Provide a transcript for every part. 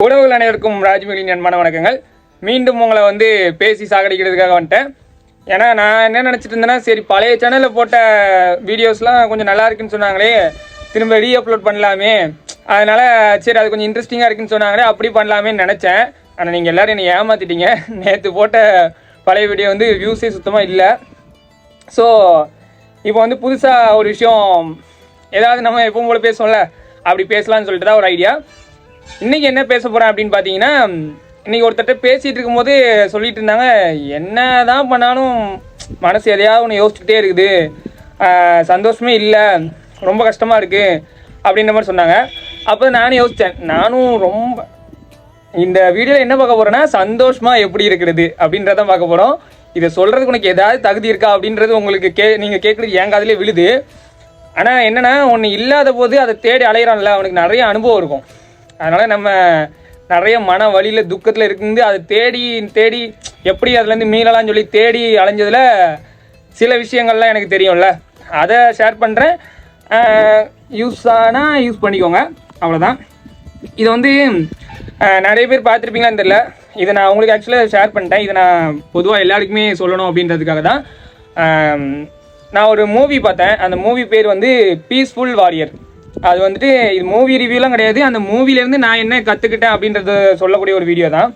உறவுகள் அனைவருக்கும் ராஜ்மகளின் அன்பான வணக்கங்கள். மீண்டும் உங்களை பேசி சாகடிக்கிறதுக்காக வந்துட்டேன். ஏன்னா நான் என்ன நினச்சிட்டு இருந்தேன்னா, சரி பழைய சேனலில் போட்ட வீடியோஸ்லாம் கொஞ்சம் நல்லா இருக்குன்னு சொன்னாங்களே, திரும்ப ரீஅப்லோட் பண்ணலாமே, அதனால் சரி அது கொஞ்சம் இன்ட்ரெஸ்டிங்காக இருக்குன்னு சொன்னாங்களே, அப்படி பண்ணலாமேன்னு நினச்சேன். ஆனால் நீங்கள் எல்லோரும் என்னை ஏமாற்றிட்டீங்க. நேற்று போட்ட பழைய வீடியோ வியூஸே சுத்தமாக இல்லை. ஸோ இப்போ புதுசாக ஒரு விஷயம், ஏதாவது நம்ம எப்பவும் போல பேசுவோம்ல, அப்படி பேசலான்னு சொல்லிட்டு தான் ஒரு ஐடியா. இன்றைக்கி என்ன பேச போகிறேன் அப்படின்னு பார்த்தீங்கன்னா, இன்றைக்கி ஒருத்தர்கிட்ட பேசிகிட்டு இருக்கும்போது சொல்லிட்டு இருந்தாங்க, என்ன தான் பண்ணாலும் மனசு எதையாவது ஒன்று யோசிச்சுக்கிட்டே இருக்குது, சந்தோஷமே இல்லை, ரொம்ப கஷ்டமாக இருக்குது அப்படின்ற மாதிரி சொன்னாங்க. அப்போ நானும் யோசித்தேன், நானும் ரொம்ப இந்த வீடியோவில் என்ன பார்க்க போகிறேன்னா, சந்தோஷமாக எப்படி இருக்கிறது அப்படின்றதான் பார்க்க போகிறோம். இதை சொல்கிறதுக்கு உனக்கு ஏதாவது தகுதி இருக்கா அப்படின்றது உங்களுக்கு நீங்கள் கேட்குறது என் காதிலே விழுது. ஆனால் என்னென்னா, ஒன்று இல்லாத போது அதை தேடி அலையிறான்ல, அவனுக்கு நிறைய அனுபவம் இருக்கும். அதனால் நம்ம நிறைய மன வழியில் துக்கத்தில் இருந்து அதை தேடி தேடி எப்படி அதுலேருந்து மீளலாம்னு சொல்லி தேடி அலைஞ்சதில் சில விஷயங்கள்லாம் எனக்கு தெரியும்ல, அதை ஷேர் பண்ணுறேன். யூஸ் ஆனால் யூஸ் பண்ணிக்கோங்க, அவ்வளோதான். இது நிறைய பேர் பார்த்துருப்பீங்களான்னு தெரியல. இதை நான் உங்களுக்கு ஆக்சுவலாக ஷேர் பண்ணிட்டேன். இதை நான் பொதுவாக எல்லாருக்குமே சொல்லணும் அப்படின்றதுக்காக தான். நான் ஒரு மூவி பார்த்தேன். அந்த மூவி பேர் பீஸ்ஃபுல் வாரியர். அது இது மூவி ரிவ்யூலாம் கிடையாது. அந்த மூவிலேருந்து நான் என்ன கற்றுக்கிட்டேன் அப்படின்றத சொல்லக்கூடிய ஒரு வீடியோ தான்.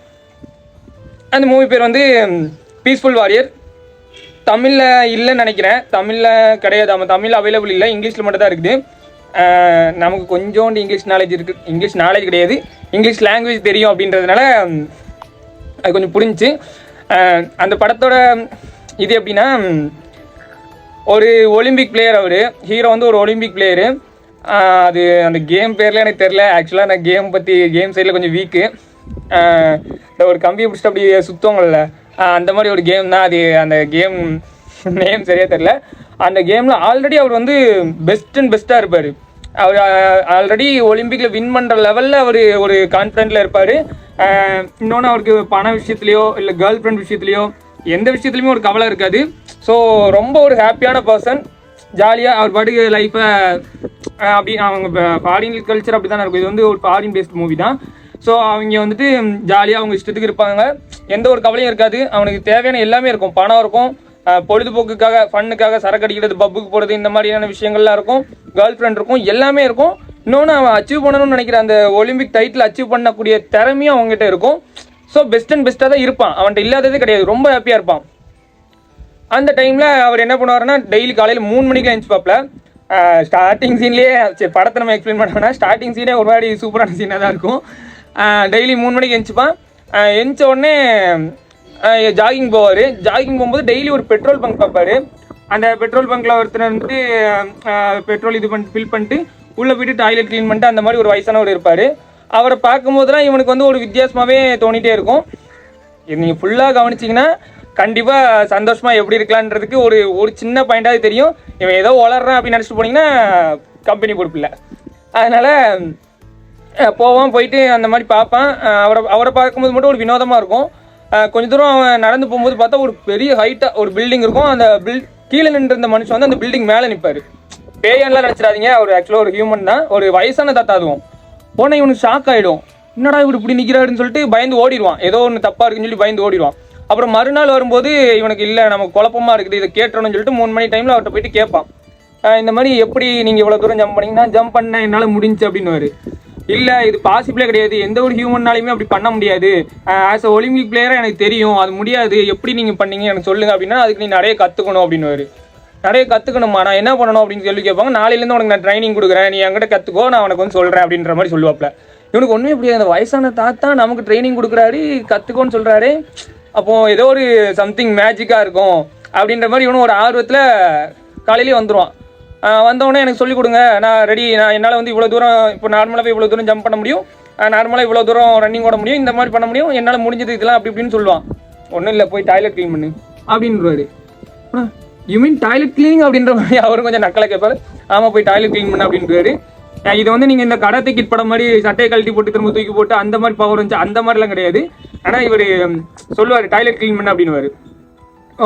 அந்த மூவி பேர் பீஸ்ஃபுல் வாரியர். தமிழில் இல்லைன்னு நினைக்கிறேன். தமிழில் கிடையாது, நம்ம தமிழில் அவைலபிள் இல்லை, இங்கிலீஷில் மட்டும் தான் இருக்குது. நமக்கு கொஞ்சோண்டு இங்கிலீஷ் நாலேஜ் இருக்குது. இங்கிலீஷ் நாலேஜ் கிடையாது, இங்கிலீஷ் லாங்குவேஜ் தெரியும் அப்படின்றதுனால அது கொஞ்சம் புரிஞ்சிச்சு. அந்த படத்தோட இது எப்படின்னா, ஒரு ஒலிம்பிக் பிளேயர், அவர் ஹீரோ ஒரு ஒலிம்பிக் பிளேயரு. அது அந்த கேம் பேரில் எனக்கு தெரில. ஆக்சுவலாக நான் கேம் சைடில் கொஞ்சம் வீக்கு. ஒரு கம்பியை பிடிச்சிட்டு அப்படி சுற்றுவாங்கள்ல, அந்த மாதிரி ஒரு கேம் தான் அது. அந்த கேம் நேம் சரியாக தெரில. அந்த கேமில் ஆல்ரெடி அவர் பெஸ்ட்டாக இருப்பார். அவர் ஆல்ரெடி ஒலிம்பிக்கில் வின் பண்ணுற லெவலில் அவர் ஒரு கான்ஃபிடென்ட்டில் இருப்பார். இன்னொன்று அவருக்கு பண விஷயத்துலையோ இல்லை கேர்ள் ஃப்ரெண்ட் விஷயத்துலையோ எந்த விஷயத்துலையுமே ஒரு கவலை இருக்காது. ஸோ ரொம்ப ஒரு ஹாப்பியான பர்சன். ஜாலியாக அவர் பாட்டுக்கு லைஃப்பை அப்படி, அவங்க ஃபாரின் கல்ச்சர் அப்படி தானே இருக்கும். இது ஒரு ஃபாரின் பேஸ்ட் மூவி தான். ஸோ அவங்க ஜாலியாக அவங்க இஷ்டத்துக்கு இருப்பாங்க, எந்த ஒரு கவலையும் இருக்காது. அவனுக்கு தேவையான எல்லாமே இருக்கும். பணம் இருக்கும், பொழுதுபோக்குக்காக ஃபன்னுக்காக சரக்கு அடிக்கிறது, பப்புக்கு போகிறது, இந்த மாதிரியான விஷயங்கள்லாம் இருக்கும். கேர்ள் ஃப்ரெண்ட் இருக்கும், எல்லாமே இருக்கும். இன்னொன்று அவன் அச்சீவ் பண்ணணும்னு நினைக்கிற அந்த ஒலிம்பிக் டைட்டில் அச்சீவ் பண்ணக்கூடிய திறமையும் அவங்ககிட்ட இருக்கும். ஸோ பெஸ்ட்டாக தான் இருப்பான். அவன்கிட்ட இல்லாததே கிடையாது, ரொம்ப ஹாப்பியாக இருப்பான். அந்த டைமில் அவர் என்ன பண்ணுவாருன்னா, டெய்லி காலையில் 3 மணிக்கு எழுந்துப்பாப்பில். ஸ்டார்டிங் சீன்லேயே, சரி படத்தை நம்ம எக்ஸ்பிளைன் பண்ணோம்னா, ஸ்டார்டிங் சீனே ஒரு மாதிரி சூப்பரான சீனாக தான் இருக்கும். டெய்லி 3 மணிக்கு எழுந்துப்பான். எழுந்த உடனே ஜாகிங் போவார். ஜாகிங் போகும்போது டெய்லி ஒரு பெட்ரோல் பங்க் பார்ப்பார். அந்த பெட்ரோல் பங்க்கில் ஒருத்தர் பெட்ரோல் ஃபில் பண்ணிட்டு உள்ளே போய்ட்டு டாய்லெட் க்ளீன் பண்ணிட்டு அந்த மாதிரி ஒரு வயசானவர் இருப்பார். அவரை பார்க்கும்போதுலாம் இவனுக்கு ஒரு வித்தியாசமாகவே தோணிகிட்டே இருக்கும். இது நீங்கள் ஃபுல்லாக கவனிச்சிங்கன்னா கண்டிப்பாக சந்தோஷமாக எப்படி இருக்கலான்றதுக்கு ஒரு சின்ன பாயிண்டாவது தெரியும். இவன் ஏதோ வளர்றான் அப்படின்னு நினச்சிட்டு போனீங்கன்னா கம்பெனி பொறுப்பில்லை. அதனால் போயிட்டு அந்த மாதிரி பார்ப்பான். அவரை பார்க்கும்போது மட்டும் ஒரு வினோதமாக இருக்கும். கொஞ்சம் தூரம் அவன் நடந்து போகும்போது பார்த்தா ஒரு பெரிய ஹைட்டாக ஒரு பில்டிங் இருக்கும். அந்த கீழே நின்று இருந்த மனுஷன் அந்த பில்டிங் மேலே நிற்பார். பேயன்லாம் நினச்சிடாதீங்க, அவர் ஆக்சுவலாக ஒரு ஹியூமன் தான், ஒரு வயசான தாத்தா. அதுவும் போனால் இவனுக்கு ஷாக் ஆகிடும். என்னடா இவர் இப்படி நிற்கிறாருன்னு சொல்லிட்டு பயந்து ஓடிடுவான். ஏதோ ஒன்று தப்பாக இருக்குன்னு சொல்லி பயந்து ஓடிடுவான். அப்புறம் மறுநாள் வரும்போது இவனுக்கு இல்லை, நமக்கு குழப்பமாக இருக்குது, இதை கேட்டணும்னு சொல்லிட்டு 3 மணி டைமில் அவர்கிட்ட போயிட்டு கேட்பான், இந்த மாதிரி எப்படி நீங்கள் இவ்வளோ தூரம் ஜம்ப் பண்ணிங்கன்னா, ஜம்ப் பண்ண என்னால் முடிஞ்சு அப்படின்னுவார். இல்லை, இது பாசிபிளே கிடையாது, எந்த ஒரு ஹியூமன்னாலையுமே அப்படி பண்ண முடியாது, ஆஸ் அ ஒலிம்பிக் பிளேயராக எனக்கு தெரியும், அது முடியாது, எப்படி நீங்கள் பண்ணீங்க எனக்கு சொல்லுங்கள் அப்படின்னா, அதுக்கு நீ நிறைய கற்றுக்கணும் அப்படின்னுவார். நிறைய கற்றுக்கணுமா, நான் என்ன பண்ணணும் அப்படின்னு சொல்லி கேட்பாங்க. நாளையிலேருந்து உனக்கு நான் ட்ரைனிங் கொடுக்குறேன், நீ என்கிட்ட கற்றுக்கோ, நான் உனக்கு சொல்கிறேன் அப்படின்ற மாதிரி சொல்லுவாப்பில். இவனுக்கு ஒன்றுமே இப்படி, அந்த வயசான தாத்தா நமக்கு ட்ரைனிங் கொடுக்குறாரு, கற்றுக்கோன்னு சொல்கிறாரு, அப்போது ஏதோ ஒரு சம்திங் மேஜிக்காக இருக்கும் அப்படின்ற மாதிரி இவனும் ஒரு ஆர்வத்தில் காலையிலேயே வந்துடுவான். வந்தவொடனே எனக்கு சொல்லிக் கொடுங்க, நான் ரெடி, நான் என்னால் இவ்வளோ தூரம், இப்போ நார்மலாகவே இவ்வளோ தூரம் ஜம்ப் பண்ண முடியும், நார்மலாக இவ்வளோ தூரம் ரன்னிங் ஓட முடியும், இந்த மாதிரி பண்ண முடியும், என்னால் முடிஞ்சது இதெல்லாம் அப்படி இப்படின்னு சொல்லுவான். ஒன்றும் இல்லை, போய் டாய்லெட் க்ளீன் பண்ணு அப்படின்றாரு. யூ மீன் டாய்லெட் க்ளீனிங் அப்படின்ற மாதிரி அவரும் கொஞ்சம் நக்கலை கேட்பாரு. ஆமாம், போய் டாய்லெட் க்ளீன் பண்ணு அப்படின்றாரு. இது நீங்கள் இந்த கடை கிட் படம் மாதிரி சட்டையை கழட்டி போட்டு திரும்ப தூக்கி போட்டு அந்த மாதிரி பவர் வந்துச்சு, அந்த மாதிரிலாம் கிடையாது. ஆனால் இவர் சொல்லுவார் டாய்லெட் க்ளீன் பண்ண அப்படின்னுவார்.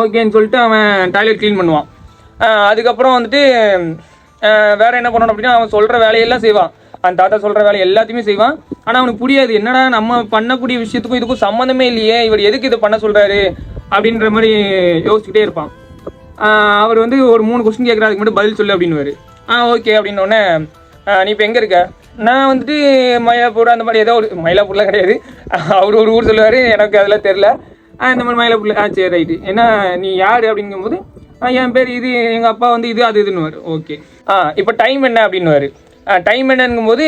ஓகேன்னு சொல்லிட்டு அவன் டாய்லெட் க்ளீன் பண்ணுவான். அதுக்கப்புறம் வேறு என்ன பண்ணணும் அப்படின்னா, அவன் சொல்கிற வேலையெல்லாம் செய்வான். அந்த தாத்தா சொல்கிற வேலை எல்லாத்தையுமே செய்வான். ஆனால் அவனுக்கு புரியாது, என்னடா நம்ம பண்ணக்கூடிய விஷயத்துக்கும் இதுக்கும் சம்மந்தமே இல்லையே, இவர் எதுக்கு இதை பண்ண சொல்கிறாரு அப்படின்ற மாதிரி யோசிச்சுக்கிட்டே இருப்பான். அவர் வந்து ஒரு 3 கொஸ்டின் கேட்குறாரு, அதுக்கு மட்டும் பதில் சொல்லு அப்படின்னுவார். ஓகே அப்படின்னோடனே, நீ இப்போ எங்கே இருக்க? நான் வந்துட்டு மயிலாப்பூர் அந்த மாதிரி ஏதோ ஒரு, மயிலாப்பூர்லாம் கிடையாது, அவர் ஒரு ஊர் சொல்லுவார், எனக்கு அதெல்லாம் தெரில. இந்த மாதிரி மயிலாப்பூரில். சரி ரைட்டு, என்ன நீ யார் அப்படிங்கும்போது, என் பேர் இது, எங்கள் அப்பா வந்து இது அது இதுன்னுவார். ஓகே, இப்போ டைம் என்ன அப்படின்னுவார். டைம் என்னங்கும்போது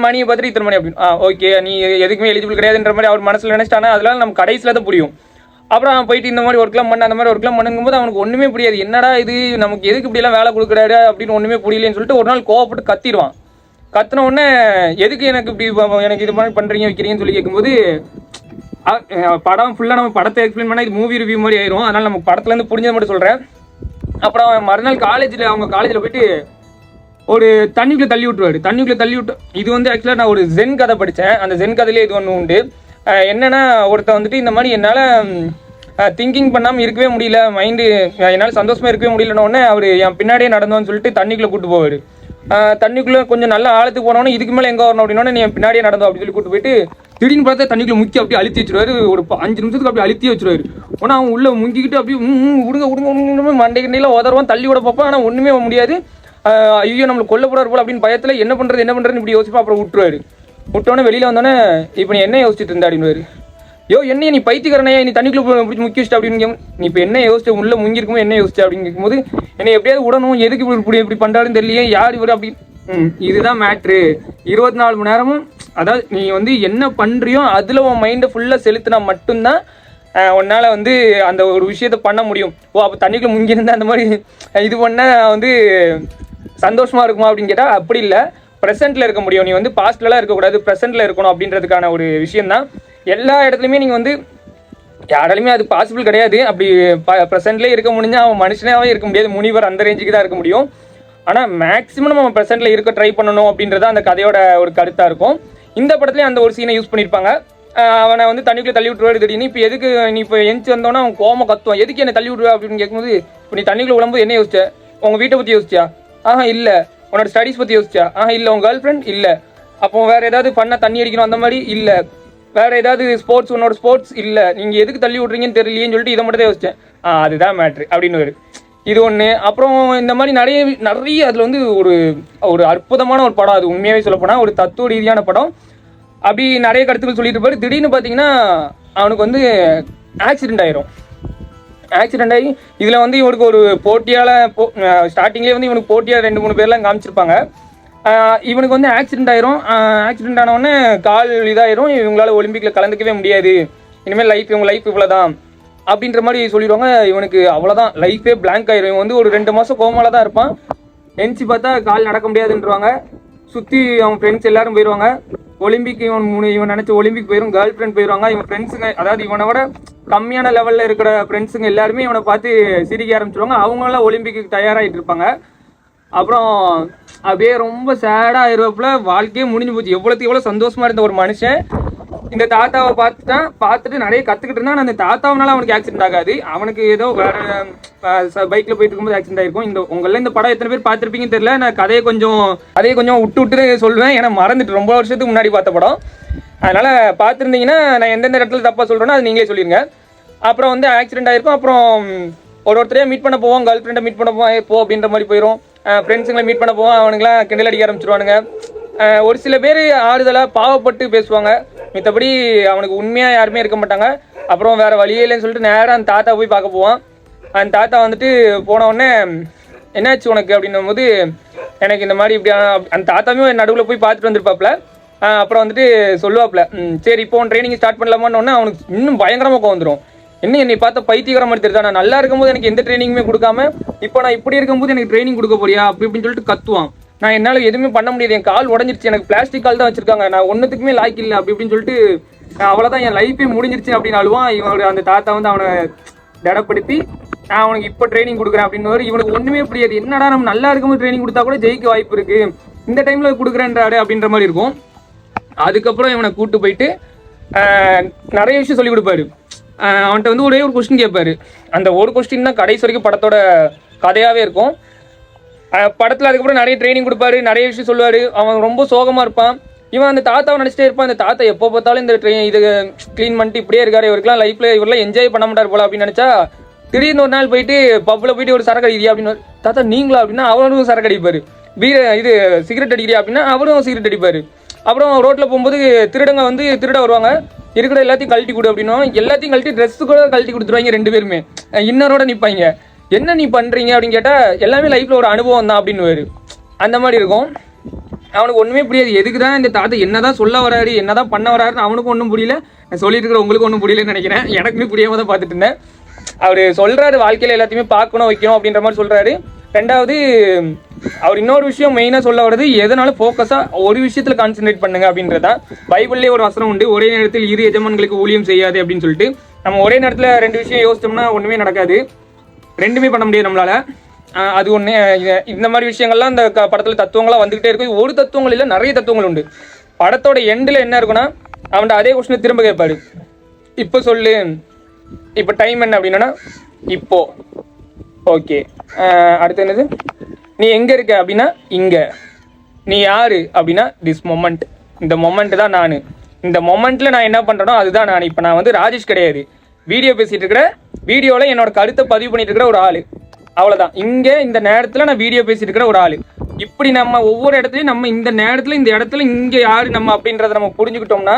மணியை பார்த்துட்டு இத்தனை மணி அப்படின்னு. ஓகே, நீ எதுக்குமே எலிஜிபிள் கிடையாதுன்ற மாதிரி அவர் மனசில் நினச்சிட்டானா, அதெல்லாம் நம்ம கடைசியில் தான் புரியும். அப்புறம் அவன் போயிட்டு இந்த மாதிரி ஒர்க்லாம் பண்ண, அந்த மாதிரி ஒர்க்லாம் பண்ணுங்கும்போது அவனுக்கு ஒன்றுமே புரியாது. என்னடா இது, நமக்கு எதுக்கு இப்படிலாம் வேலை கொடுக்குறாரு அப்படின்னு ஒன்றுமே புரியலன்னு சொல்லிட்டு ஒரு நாள் கோவப்பட்டு கத்திடுவான். கத்தின உடனே, எதுக்கு எனக்கு இப்படி எனக்கு இது மாதிரி பண்ணுறீங்க வைக்கிறீங்கன்னு சொல்லி கேட்கும்போது, படம் ஃபுல்லாக நம்ம படத்தை எக்ஸ்பிளைன் பண்ணால் இது மூவி ரிவ்யூ மாதிரி ஆயிரும். அதனால் நம்ம படத்துலேருந்து புரிஞ்சது மட்டும் சொல்கிறேன். அப்புறம் மறுநாள் அவங்க காலேஜில் போயிட்டு ஒரு தண்ணிக்குள்ளே தள்ளி விட்டுருவாரு. தண்ணிக்குள்ளே தள்ளி விட்டு, இது வந்து ஆக்சுவலாக நான் ஒரு ஜென் கதை படித்தேன். அந்த ஜென் கதையிலே இது ஒன்று உண்டு. என்னென்னா, ஒருத்தன் வந்துட்டு இந்த மாதிரி என்னால் திங்கிங் பண்ணாமல் இருக்கவே முடியல, மைண்டு என்னால் சந்தோஷமாக இருக்கவே முடியலன்னொடனே அவர் என் பின்னாடியே நடந்தோன்னு சொல்லிட்டு தண்ணிக்குள்ளே கூப்பிட்டு போவார். தண்ணிக்குள்ளே கொஞ்சம் நல்லா ஆழத்துக்கு போனோன்னே, இதுக்கு மேலே எங்கே வரணும் அப்படின்னோடனே நீ என் பின்னாடியே நடந்தோம் அப்படின்னு சொல்லி கூப்பிட்டு போயிட்டு, திடீர்னு பார்த்தா தண்ணிக்குள்ளே முக்கி அப்படியே அழுத்தி வச்சுருவாரு. ஒரு 5 நிமிஷத்துக்கு அப்படியே அழுத்தி வச்சுருவாரு. ஆனால் அவன் உள்ளே முங்கிக்கிட்டு அப்படியே விடுங்க விடுங்க விடுங்க மண்டை கண்ணியில் உதருவான், தள்ளி விட பார்ப்பான். ஆனால் ஒன்றுமே முடியாது. ஐயோ நம்மளுக்கு கொல்ல போறாரு போல அப்படின்னு பயத்தில் என்ன பண்ணுறதுன்னு இப்படி யோசிப்பா. அப்புறம் விட்டுருவாரு. விட்டோன்னே வெளியில் வந்தோடனே, இப்போ நீ என்ன யோசிச்சுட்டு இருந்தா அப்படின்னுவாரு. என்னைய நீ பைத்தியக்காரனையா, நீ தண்ணிக்குள்ளே முக்கி வச்சுட்டு அப்படின்னு. நீ இப்போ என்ன யோசிச்சு, உள்ளே முங்கிருக்குமோ என்ன யோசிச்சு அப்படின்னு கேட்கும்போது, என்னை எப்படியாவது விடணும், எதுக்கு இப்படி பண்ணுறாருன்னு தெரியலையே, யார் இவர் அப்படி. இதுதான் மேட்ரு. 24 மணி நேரமும், அதாவது நீ வந்து என்ன பண்ணுறியோ அதில் உன் மைண்டை ஃபுல்லாக செலுத்தினா மட்டும்தான் உன்னால் வந்து அந்த ஒரு விஷயத்தை பண்ண முடியும். அப்போ தண்ணிக்குள்ளே முங்கியிருந்தா அந்த மாதிரி இது பண்ணால் வந்து சந்தோஷமாக இருக்குமா அப்படின்னு கேட்டால் அப்படி இல்லை. ப்ரெசென்ட்டில் இருக்க முடியும். நீ வந்து பாஸ்ட்லலாம் இருக்கக்கூடாது, ப்ரெசென்ட்டில் இருக்கணும் அப்படின்றதுக்கான ஒரு விஷயந்தான். எல்லா இடத்துலையுமே நீங்கள் வந்து யாராலுமே அது பாசிபிள் கிடையாது. அப்படி ப்ரெசென்ட்லேயே இருக்க முடிஞ்சால் அவன் மனுஷனாகவே இருக்க முடியாது, முனிவர் அந்த ரேஞ்சுக்கு தான் இருக்க முடியும். ஆனால் மேக்ஸிமம் நம்ம ப்ரெசென்ட்டில் இருக்க ட்ரை பண்ணணும் அப்படின்றத அந்த கதையோட ஒரு கருத்தாக இருக்கும். இந்த படத்துலேயும் அந்த ஒரு சீனை யூஸ் பண்ணியிருப்பாங்க. அவனை வந்து தண்ணிக்குள்ளே தள்ளி விட்டுருவாரு திடீர்னு. இப்போ எதுக்கு நீ இப்போ எஞ்சி வந்தோன்னா அவன் கோம கத்துவான், எதுக்கு என்னை தள்ளி விட்டுருவா அப்படின்னு கேட்கும்போது, இப்போ நீ தண்ணிக்குள்ளே விழும்போது என்ன யோசிச்ச? உங்கள் வீட்டை பற்றி யோசிச்சியா? இல்லை. உன்னோட ஸ்டடீஸ் பற்றி யோசிச்சா? இல்லை. உங்கள் கேர்ள் ஃப்ரெண்ட்? இல்லை. அப்போ வேறு ஏதாவது பண்ண தண்ணி அடிக்கணும் அந்த மாதிரி? இல்லை. வேறு ஏதாவது ஸ்போர்ட்ஸ், உன்னோட ஸ்போர்ட்ஸ்? இல்லை. நீங்கள் எதுக்கு தள்ளி விட்றீங்கன்னு தெரியலையேன்னு சொல்லிட்டு இதை மட்டும் தான் யோசித்தேன். அதுதான் மேட்ரு அப்படின்னு இது ஒன்று. அப்புறம் இந்த மாதிரி நிறைய அதில் வந்து ஒரு அற்புதமான ஒரு படம். அது உண்மையாகவே சொல்லப்போனால் ஒரு தத்துவ ரீதியான படம். அப்படி நிறைய கருத்துக்கள் சொல்லிட்டு இருப்பாரு. திடீர்னு பார்த்தீங்கன்னா அவனுக்கு வந்து ஆக்சிடென்ட் ஆயிரும். ஆக்சிடென்ட் ஆகி இதில் வந்து இவனுக்கு ஒரு போட்டியால் ஸ்டார்டிங்லேயே வந்து இவனுக்கு போட்டியாக 2-3 பேர்லாம் காமிச்சிருப்பாங்க. இவனுக்கு வந்து ஆக்சிடென்ட் ஆயிரும். ஆக்சிடென்ட் ஆனவுடனே கால் இதாயிரும். இவங்களால ஒலிம்பிக்கில் கலந்துக்கவே முடியாது, இனிமேல் இவங்க லைஃப் இவ்வளோதான் அப்படின்ற மாதிரி சொல்லிடுவாங்க. இவனுக்கு அவ்வளோதான், லைஃபே பிளாங்க் ஆயிரும். இவன் வந்து ஒரு 2 மாதம் கோமால தான் இருப்பான். எந்திச்சு பார்த்தா கால் நடக்க முடியாதுன்றவாங்க. சுற்றி அவன் ஃப்ரெண்ட்ஸ் எல்லாரும் போயிடுவாங்க. ஒலிம்பிக் இவன் நினச்ச ஒலிம்பிக் போயிடும். கேர்ள் ஃப்ரெண்ட் போயிடுவாங்க. இவன் ஃப்ரெண்ட்ஸுங்க, அதாவது இவனோட கம்மியான லெவலில் இருக்கிற ஃப்ரெண்ட்ஸுங்க எல்லாருமே இவனை பார்த்து சிரிக்க ஆரம்பிச்சிருவாங்க. அவங்களாம் ஒலிம்பிக்கு தயாராகிட்டு இருப்பாங்க. அப்புறம் அப்படியே ரொம்ப சேடாக இருப்பல, வாழ்க்கையே முடிஞ்சு போச்சு. எவ்வளோ சந்தோஷமாக இருந்த ஒரு மனுஷன் இந்த தாத்தாவை பார்த்துட்டு நிறைய கற்றுக்கிட்டு இருந்தான். அந்த தாத்தாவனால அவனுக்கு ஆக்சிடென்ட் ஆகாது. அவனுக்கு ஏதோ வேறு பைக்கில் போயிட்டு இருக்கும்போது ஆக்சிடென்ட் ஆகிருக்கும். உங்களில் இந்த படம் எத்தனை பேர் பார்த்துருப்பீங்கன்னு தெரியல. நான் கதையை கொஞ்சம் விட்டு சொல்லுவேன், ஏன்னா மறந்துட்டு ரொம்ப வருஷத்துக்கு முன்னாடி பார்த்த படம். அதனால் பார்த்துருந்தீங்கன்னா நான் எந்தெந்த இடத்துல தப்பாக சொல்கிறேன்னா அது நீங்களே சொல்லிடுங்க. அப்புறம் வந்து ஆக்சிடென்ட் ஆகிருக்கும். அப்புறம் ஒருத்தரையே மீட் பண்ண போவோம், கேர்ள் ஃப்ரெண்டை மீட் பண்ண போவோம், போ அப்படின்ற மாதிரி போயிடும். ஃப்ரெண்ட்ஸுங்களை மீட் பண்ண போவோம், அவனுங்களாம் கிண்டல் அடிக்க ஆரம்பிச்சிருவானுங்க. ஒரு சில பேர் ஆறுதலாக பாவப்பட்டு பேசுவாங்க, மித்தபடி அவனுக்கு உண்மையாக யாருமே இருக்க மாட்டாங்க. அப்புறம் வேறு வழியே இல்லைன்னு சொல்லிட்டு நேராக அந்த தாத்தா போய் பார்க்க போவான். அந்த தாத்தா வந்துட்டு போனவுடனே என்னாச்சு உனக்கு அப்படின்னும் போது, எனக்கு இந்த மாதிரி இப்படி அந்த தாத்தாவே நடுவில் போய் பார்த்துட்டு வந்துருப்பாப்புல. அப்புறம் வந்துட்டு சொல்லுவாப்புல, சரி இப்போ ட்ரைனிங் ஸ்டார்ட் பண்ணலாமான்னு. அவனுக்கு இன்னும் பயங்கரமாக கோவம் வந்துடும். என்னை பார்த்தா பைத்தியக்காரமாக எடுத்துருந்தா, நான் நல்லா இருக்கும்போது எனக்கு எந்த ட்ரைனிங்குமே கொடுக்காம இப்போ நான் இப்படி இருக்கும்போது எனக்கு ட்ரைனிங் கொடுக்க போறியா அப்படி இப்படின்னு சொல்லிட்டு கத்துவான். நான் என்னால் எதுவுமே பண்ண முடியாது, என் கால் உடஞ்சிருச்சு, எனக்கு பிளாஸ்டிக் கால் தான் வச்சிருக்காங்க, நான் ஒன்றுத்துக்குமே லாய்க்கு இல்லை அப்படி இப்படின்னு சொல்லிட்டு அவ்வளோதான், என் லைஃபே முடிஞ்சிருச்சு அப்படின்னு அழுவான். இவனோட அந்த தாத்தா வந்து அவனை திடப்படுத்தி, நான் அவனுக்கு இப்போ ட்ரைனிங் கொடுக்குறேன் அப்படின்னு. இவனுக்கு ஒன்றுமே புரியாது. என்னடா நம்ம நல்லா இருக்கும்போது ட்ரைனிங் கொடுத்தா கூட ஜெயிக்க வாய்ப்பு இருக்கு, இந்த டைமில் கொடுக்குறேன்றாரு அப்படின்ற மாதிரி இருக்கும். அதுக்கப்புறம் இவனை கூப்பிட்டு போயிட்டு நிறைய விஷயம் சொல்லி கொடுப்பாரு. அவன்கிட்ட வந்து ஒரே ஒரு கொஸ்டின் கேட்பாரு. அந்த ஒரு கொஸ்டின் தான் கடைசி வரைக்கும் படத்தோட கதையாகவே இருக்கும். படத்தில் அதுக்கப்புறம் நிறைய ட்ரைனிங் கொடுப்பாரு, நிறைய விஷயம் சொல்லுவார். அவன் ரொம்ப சோகமாக இருப்பான். இவன் அந்த தாத்தாவை நினச்சிட்டே இருப்பான். இந்த தாத்தா எப்போ பார்த்தாலும் இந்த இது க்ளீன் பண்ணிட்டு இப்படியே இருக்காரு, இவருக்குலாம் லைஃப்பில் இவரெல்லாம் என்ஜாய் பண்ண மாட்டார் போல அப்படின்னு நினச்சா, திடீர்னு ஒரு நாள் போயிட்டு பப்பில் போயிட்டு ஒரு சரக்கு அடிக்கிறியா அப்படின்னு, தாத்தா நீங்களா அப்படின்னா அவரும் சரக்கு அடிப்பார். இது சிகரெட் அடிக்கிறியா அப்படின்னா அவரும் சிகரெட் அடிப்பார். அப்புறம் ரோட்டில் போகும்போது திருடங்க வந்து திருட வருவாங்க, இருக்கிற எல்லாத்தையும் கழட்டி கொடு அப்படின்னா எல்லாத்தையும் கழட்டி ட்ரெஸ்ஸு கூட கழட்டி கொடுத்துருவாங்க. 2 பேருமே இன்னரோட நிற்பாங்க. என்ன நீ பண்ணுறீங்க அப்படின்னு கேட்டால் எல்லாமே லைஃப்பில் ஒரு அனுபவம் தான் அப்படின்னு அந்த மாதிரி இருக்கும். அவனுக்கு ஒன்றுமே புரியாது, எதுக்கு தான் இந்த தாத்தா என்ன தான் சொல்ல வராரு, என்ன தான் பண்ண வராருன்னு அவனுக்கும் ஒன்றும் புரியல. நான் சொல்லிட்டு இருக்கிற உங்களுக்கு ஒன்றும் புரியலன்னு நினைக்கிறேன். எனக்குமே புரியாமல் தான் பார்த்துட்டு இருந்தேன். அவர் சொல்கிறாரு வாழ்க்கையில் எல்லாத்தையுமே பார்க்கணும் வைக்கணும் அப்படின்ற மாதிரி சொல்கிறாரு. ரெண்டாவது அவர் இன்னொரு விஷயம் மெயினாக சொல்ல வர்றது, எதனாலும் ஃபோக்கஸாக ஒரு விஷயத்தில் கான்சென்ட்ரேட் பண்ணுங்க அப்படின்றதான். பைபிள்லேயே ஒரு வசனம் உண்டு, ஒரே நேரத்தில் 2 எஜமான்களுக்கு ஊழியம் செய்யாது அப்படின்னு சொல்லிட்டு. நம்ம ஒரே நேரத்தில் 2 விஷயம் யோசிச்சோம்னா ஒன்றுமே நடக்காது, 2மே பண்ண முடியாது நம்மளால். அது ஒன்று. இந்த மாதிரி விஷயங்கள்லாம் இந்த படத்தில் தத்துவங்களாக வந்துக்கிட்டே இருக்கும். ஒரு தத்துவங்கள் இல்லை, நிறைய தத்துவங்கள் உண்டு. படத்தோட எண்டில் என்ன இருக்குன்னா, அவன்கிட்ட அதே கொஸ்டினை திரும்ப கேட்பாரு, இப்போ சொல்லு, இப்போ டைம் என்ன அப்படின்னா இப்போ ஓகே, அடுத்து என்னது, நீ எங்கே இருக்க அப்படின்னா இங்கே, நீ யார் அப்படின்னா திஸ் மொமெண்ட், இந்த மொமெண்ட் தான் நான், இந்த மொமெண்ட்டில் நான் என்ன பண்ணுறேனோ அதுதான் நான். இப்போ நான் வந்து ராஜேஷ் கிடையாது, வீடியோ பேசிகிட்டு இருக்கிற, வீடியோவில் என்னோட கருத்தை பதிவு பண்ணிட்டு இருக்கிற ஒரு ஆள், அவ்வளோதான். இங்கே இந்த நேரத்தில் நான் வீடியோ பேசிட்டு இருக்கிற ஒரு ஆள். இப்படி நம்ம ஒவ்வொரு இடத்துலையும் நம்ம இந்த நேரத்தில் இந்த இடத்துல இங்கே யார் நம்ம அப்படின்றத நம்ம புரிஞ்சுக்கிட்டோம்னா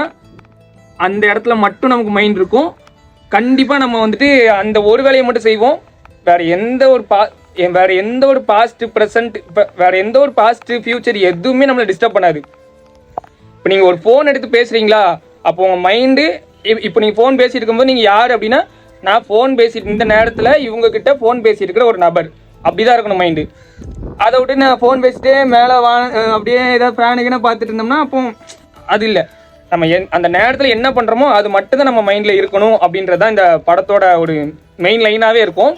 அந்த இடத்துல மட்டும் நமக்கு மைண்ட் இருக்கும். கண்டிப்பாக நம்ம வந்துட்டு அந்த ஒரு வேலையை மட்டும் செய்வோம். வேறு எந்த ஒரு பாஸ்ட் ப்ரெசன்ட், இப்போ வேறு எந்த ஒரு பாஸ்ட் ஃபியூச்சர் எதுவுமே நம்மளை டிஸ்டர்ப் பண்ணாது. இப்போ நீங்கள் ஒரு ஃபோன் எடுத்து பேசுகிறீங்களா, அப்போ உங்கள் மைண்டு, இப்போ நீங்கள் ஃபோன் பேசிட்டு இருக்கும்போது நீங்கள் யார் அப்படின்னா, நான் ஃபோன் பேசிட்டு இந்த நேரத்தில் இவங்கக்கிட்ட ஃபோன் பேசிட்டு இருக்கிற ஒரு நபர், அப்படி தான் இருக்கணும் மைண்டு. அதை விட்டு நான் ஃபோன் பேசிட்டே மேலே அப்படியே ஏதாவது ஃபேனுக்குன்னு பார்த்துட்டு இருந்தோம்னா அப்போ அது இல்லை. நம்ம அந்த நேரத்தில் என்ன பண்ணுறோமோ அது மட்டும் தான் நம்ம மைண்டில் இருக்கணும் அப்படின்றது தான் இந்த படத்தோட ஒரு மெயின் லைனாகவே இருக்கும்.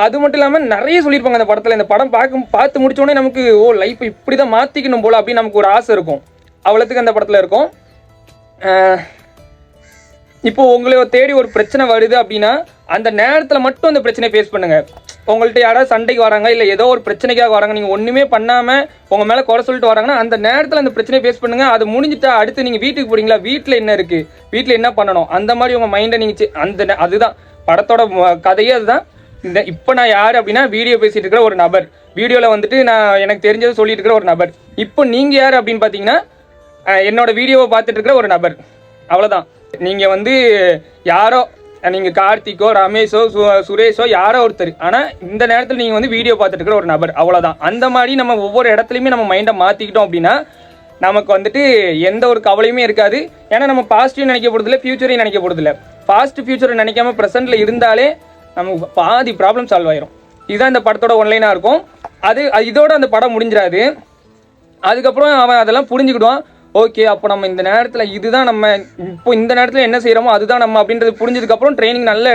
அது மட்டும் இல்லாமல் நிறைய சொல்லியிருப்பாங்க அந்த படத்தில். இந்த படம் பார்த்து முடிச்சோடனே நமக்கு லைஃப் இப்படி தான் மாற்றிக்கணும் போல் அப்படின்னு நமக்கு ஒரு ஆசை இருக்கும். அவ்வளோத்துக்கு அந்த படத்தில் இருக்கும். இப்போ உங்களை தேடி ஒரு பிரச்சனை வருது அப்படின்னா அந்த நேரத்தில் மட்டும் அந்த பிரச்சனையை ஃபேஸ் பண்ணுங்கள். உங்கள்கிட்ட யாராவது சண்டைக்கு வராங்க, இல்லை ஏதோ ஒரு பிரச்சனைக்காக வராங்க, நீங்கள் ஒன்றுமே பண்ணாமல் உங்கள் மேலே குறை சொல்லிட்டு வராங்கன்னா அந்த நேரத்தில் அந்த பிரச்சனையை ஃபேஸ் பண்ணுங்கள். அது முடிஞ்சிட்டா அடுத்து நீங்கள் வீட்டுக்கு போகிறீங்களா, வீட்டில் என்ன இருக்குது, வீட்டில் என்ன பண்ணணும், அந்த மாதிரி உங்கள் மைண்டை நீங்கள் அதுதான் படத்தோட கதையே. அதுதான் இந்த இப்போ நான் யார் அப்படின்னா வீடியோ பேசிகிட்டு இருக்கிற ஒரு நபர், வீடியோவில் வந்துட்டு நான் எனக்கு தெரிஞ்சதை சொல்லிட்டு இருக்கிற ஒரு நபர். இப்போ நீங்கள் யார் அப்படின்னு பார்த்தீங்கன்னா என்னோட வீடியோவை பார்த்துட்டு இருக்கிற ஒரு நபர், அவ்வளோதான். நீங்கள் வந்து யாரோ, நீங்கள் கார்த்திக்கோ ரமேஷோ சுரேஷோ யாரோ ஒருத்தர், ஆனால் இந்த நேரத்தில் நீங்கள் வந்து வீடியோ பார்த்துட்டு இருக்கிற ஒரு நபர், அவ்வளோதான். அந்த மாதிரி நம்ம ஒவ்வொரு இடத்துலையுமே நம்ம மைண்டை மாற்றிக்கிட்டோம் அப்படின்னா நமக்கு வந்துட்டு எந்த ஒரு கவலையுமே இருக்காது. ஏன்னா நம்ம பாசிட்டிவ் நினைக்க போகிறதில்ல, ஃபியூச்சரையும் நினைக்க போகிறதில்ல. பாஸ்ட் ஃபியூச்சரை நினைக்காம ப்ரெசென்ட்டில் இருந்தாலே நமக்கு பாதி ப்ராப்ளம் சால்வ் ஆயிரும். இதுதான் இந்த படத்தோட ஒன்லைனாக இருக்கும். இதோட அந்த படம் முடிஞ்சிடாது. அதுக்கப்புறம் அவன் அதெல்லாம் புரிஞ்சுக்கிடுவான். ஓகே, அப்போ நம்ம இந்த நேரத்தில் இதுதான் நம்ம, இப்போ இந்த நேரத்தில் என்ன செய்கிறோமோ அதுதான் நம்ம அப்படின்றது புரிஞ்சதுக்கப்புறம் ட்ரைனிங் நல்லா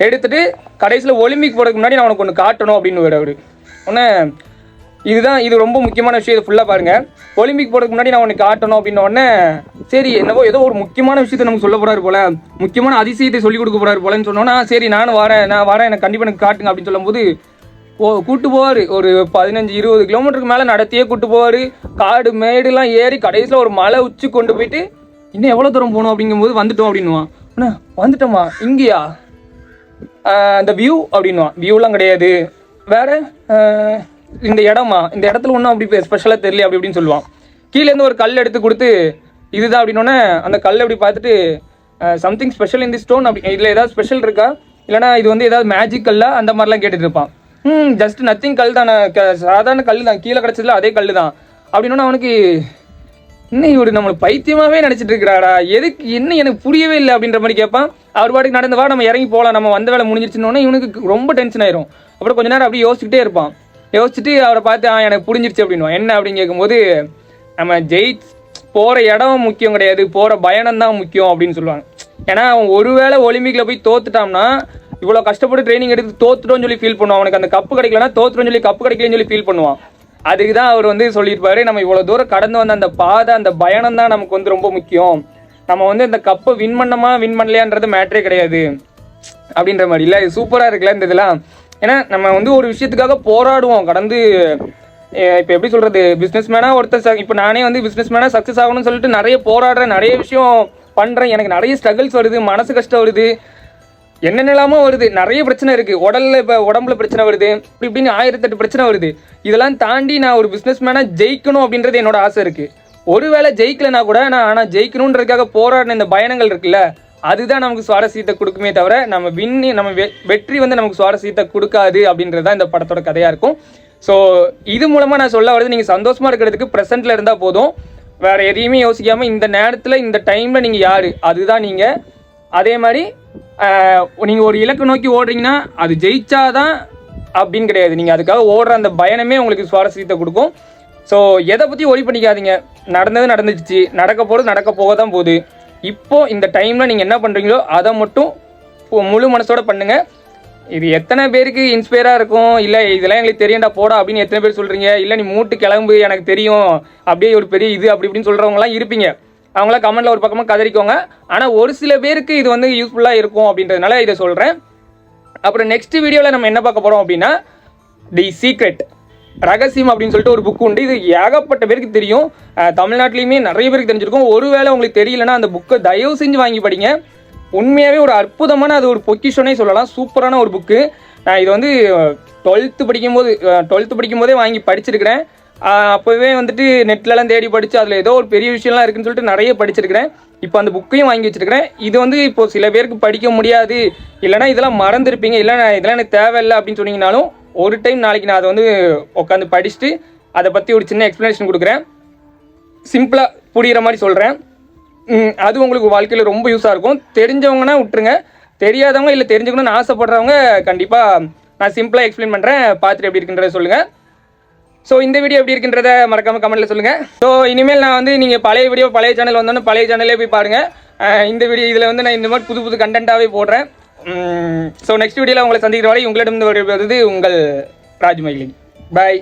எடுத்துட்டு கடைசியில் ஒலிம்பிக் போகிறதுக்கு முன்னாடி நான் உனக்கு ஒன்று காட்டணும் அப்படின்னு விட ஒன்று. இது ரொம்ப முக்கியமான விஷயம். இது ஃபுல்லாக பாருங்கள். ஒலிம்பிக் போகிறதுக்கு முன்னாடி நான் உனக்கு காட்டணும் அப்படின்ன உடனே சரி என்னவோ ஏதோ ஒரு முக்கியமான விஷயத்தை நமக்கு சொல்ல போகிறாரு போல, முக்கியமான அதிசயத்தை சொல்லிக் கொடுக்க போகிறாரு போலன்னு சொன்னோன்னா சரி நான் வரேன் எனக்கு கண்டிப்பாக எனக்கு காட்டுங்க அப்படின்னு சொல்லும்போது கூட்டு போவார். ஒரு 15-20 கிலோமீட்டருக்கு மேலே நடத்தியே கூட்டு போவார். காடு மேடுலாம் ஏறி கடைசியில் ஒரு மலை உச்சி கொண்டு போயிட்டு இன்னும் எவ்வளோ தூரம் போகணும் அப்படிங்கும்போது வந்துட்டோம் அப்படின்னுவான். அண்ணா வந்துட்டோமா, இங்கேயா அந்த வியூ அப்படின்வான். வியூலாம் கிடையாது, வேறு இந்த இடமா, இந்த இடத்துல ஒன்றும் அப்படி ஸ்பெஷலாக தெரியல அப்படி அப்படின்னு சொல்லுவான். கீழேருந்து ஒரு கல் எடுத்து கொடுத்து இதுதான் அப்படின்னோடனே அந்த கல் அப்படி பார்த்துட்டு சம்திங் ஸ்பெஷல் இன் தி ஸ்டோன், அப்படி இதில் ஏதாவது ஸ்பெஷல் இருக்கா, இல்லைனா இது வந்து ஏதாவது மேஜிக் கல்லா, அந்த மாதிரிலாம் கேட்டுட்டு இருப்பான். ஜஸ்ட் நத்திங் கல் தான், சாதாரண கல் தான், கீழே கிடச்சதுல அதே கல் தான் அப்படின்னா அவனுக்கு இன்னும் இவரு நம்மளுக்கு பைத்தியமாகவே நினச்சிட்டு இருக்கிறாடா, எதுக்கு என்ன எனக்கு புரியவே இல்லை அப்படின்ற மாதிரி கேட்பான். அவர் பாட்டுக்கு நடந்து வா நம்ம இறங்கி போகலாம், நம்ம வந்த வேலை முடிஞ்சிருச்சுன்னொன்னே இவனுக்கு ரொம்ப டென்ஷன் ஆயிரும். அப்புறம் கொஞ்ச நேரம் அப்படியே யோசிச்சுக்கிட்டே இருப்பான். யோசிச்சுட்டு அவரை பார்த்து எனக்கு புரிஞ்சிருச்சு அப்படின்வான். என்ன அப்படின்னு கேட்கும்போது நம்ம போகிற இடம் முக்கியம் கிடையாது, போகிற பயணம் தான் முக்கியம் அப்படின்னு சொல்லுவாங்க. ஏன்னா அவன் ஒருவேளை ஒலிம்பிக்கில் போய் தோத்துட்டான்னா இவ்வளோ கஷ்டப்பட்டு ட்ரைனிங் எடுத்து தோத்துட்டோன்னு சொல்லி ஃபீல் பண்ணுவான். அவனுக்கு அந்த கப்பு கிடைக்கலன்னா தோத்துட்டோன்னு சொல்லி கப்பு கிடைக்கலன்னு சொல்லி ஃபீல் பண்ணுவான். அதுக்கு தான் அவர் வந்து சொல்லியிருப்பாரு, நம்ம இவ்வளோ தூரம் கடந்து வந்த அந்த பாதை, அந்த பயணம் தான் நமக்கு வந்து ரொம்ப முக்கியம். நம்ம வந்து இந்த கப்பை வின் பண்ணலையான்றது மேட்ரே கிடையாது அப்படின்ற மாதிரி. இல்லை சூப்பராக இருக்குல்ல இந்த இதெல்லாம். ஏன்னா நம்ம வந்து ஒரு விஷயத்துக்காக போராடுவோம் கடந்து. இப்போ எப்படி சொல்கிறது, பிஸ்னஸ் மேனாக ஒருத்தர் இப்போ நானே வந்து பிஸ்னஸ் மேனாக சக்ஸஸ் ஆகணும்னு சொல்லிட்டு நிறைய போராடுறேன், நிறைய விஷயம் பண்ணுறேன். எனக்கு நிறைய ஸ்ட்ரகிள்ஸ் வருது, மனசு கஷ்டம் வருது, என்னென்னலாமோ வருது, நிறைய பிரச்சனை இருக்குது. உடம்புல பிரச்சனை வருது, இப்படின்னு 1008 பிரச்சனை வருது. இதெல்லாம் தாண்டி நான் ஒரு பிஸ்னஸ் மேனாக ஜெயிக்கணும் அப்படின்றது என்னோட ஆசை இருக்குது. ஒருவேளை ஜெயிக்கலைன்னா கூட ஆனால் ஜெயிக்கணுன்றதுக்காக போராடின இந்த பயணங்கள் இருக்குல்ல, அதுதான் நமக்கு சுவாரஸ்யத்தை கொடுக்குமே தவிர நம்ம வெற்றி வந்து நமக்கு சுவாரஸ்யத்தை கொடுக்காது அப்படின்றது தான் இந்த படத்தோட கதையாக இருக்கும். ஸோ இது மூலமாக நான் சொல்ல வருது, நீங்கள் சந்தோஷமாக இருக்கிறதுக்கு ப்ரெசென்ட்டில் இருந்தால் போதும், வேறு எதையுமே யோசிக்காமல் இந்த நேரத்தில் இந்த டைமில் நீங்கள் யார் அதுதான் நீங்கள். அதே மாதிரி நீங்கள் ஒரு இலக்கு நோக்கி ஓடுறீங்கன்னா அது ஜெயிச்சாதான் அப்படின்னு கிடையாது, நீங்கள் அதுக்காக ஓடுற அந்த பயணமே உங்களுக்கு சுவாரஸ்யத்தை கொடுக்கும். ஸோ எதை பற்றி ஒரி பண்ணிக்காதீங்க, நடந்தது நடந்துச்சு, நடக்க போக தான் போகுது. இப்போது இந்த டைமில் நீங்கள் என்ன பண்ணுறீங்களோ அதை மட்டும் முழு மனசோட பண்ணுங்கள். இது எத்தனை பேருக்கு இன்ஸ்பயராக இருக்கும், இல்லை இதெல்லாம் எங்களுக்கு தெரியண்டா போடா அப்படின்னு எத்தனை பேர் சொல்கிறீங்க, இல்லை நீ மூட்டு கிளம்பு எனக்கு தெரியும் அப்படியே ஒரு பெரிய இது அப்படி இப்படின்னு சொல்கிறவங்களாம் இருப்பீங்க. அவங்களாம் கமெண்ட்டில் ஒரு பக்கமாக கதறிக்கோங்க. ஆனால் ஒரு சில பேருக்கு இது வந்து யூஸ்ஃபுல்லாக இருக்கும் அப்படின்றதுனால இதை சொல்கிறேன். அப்புறம் நெக்ஸ்ட் வீடியோவில் நம்ம என்ன பார்க்க போகிறோம் அப்படின்னா, தி சீக்ரெட், ரகசியம் அப்படின்னு சொல்லிட்டு ஒரு புக்கு உண்டு. இது ஏகப்பட்ட பேருக்கு தெரியும், தமிழ்நாட்டிலையுமே நிறைய பேருக்கு தெரிஞ்சிருக்கும். ஒருவேளை உங்களுக்கு தெரியலன்னா அந்த புக்கை தயவு செஞ்சு வாங்கி படிங்க. உண்மையாகவே ஒரு அற்புதமான, அது ஒரு பொக்கிஷனே சொல்லலாம், சூப்பரான ஒரு புக்கு. நான் இது வந்து 12th படிக்கும்போதே வாங்கி படிச்சிருக்கிறேன். அப்போவே வந்துட்டு நெட்லலாம் தேடி படித்து அதில் ஏதோ ஒரு பெரிய விஷயம்லாம் இருக்குன்னு சொல்லிட்டு நிறைய படிச்சிருக்கிறேன். இப்போ அந்த புக்கையும் வாங்கி வச்சிருக்கிறேன். இது வந்து இப்போது சில பேருக்கு படிக்க முடியாது, இல்லைனா இதெல்லாம் மறந்துருப்பீங்க, இல்லை இதெல்லாம் எனக்கு தேவையில்லை அப்படின்னு சொன்னீங்கனாலும் ஒரு டைம் நாளைக்கு நான் அதை வந்து உட்காந்து படிச்சுட்டு அதை பற்றி ஒரு சின்ன எக்ஸ்ப்ளனேஷன் கொடுக்குறேன். சிம்பிளாக புரிகிற மாதிரி சொல்கிறேன். அது உங்களுக்கு வாழ்க்கையில் ரொம்ப யூஸாக இருக்கும். தெரிஞ்சவங்கன்னா விட்டுருங்க, தெரியாதவங்க இல்லை தெரிஞ்சுக்கணும்னு ஆசைப்படுறவங்க கண்டிப்பாக நான் சிம்பிளாக எக்ஸ்பிளைன் பண்ணுறேன், பார்த்துட்டு எப்படி இருக்குன்றதை சொல்லுங்கள். ஸோ இந்த வீடியோ எப்படி இருக்குன்றதை மறக்காமல் கமெண்ட்டில் சொல்லுங்கள். ஸோ இனிமேல் நான் வந்து நீங்கள் பழைய சேனல் வந்தோன்னே பழைய சேனலே போய் பாருங்கள். இந்த வீடியோ இதில் வந்து நான் இந்த மாதிரி புது கண்டென்ட்டாகவே போடுறேன். ஸோ நெக்ஸ்ட் வீடியோவில் உங்களை சந்திக்கிற வரை உங்களிடம் வருவது உங்கள் ராஜ்மயிலி. பாய்.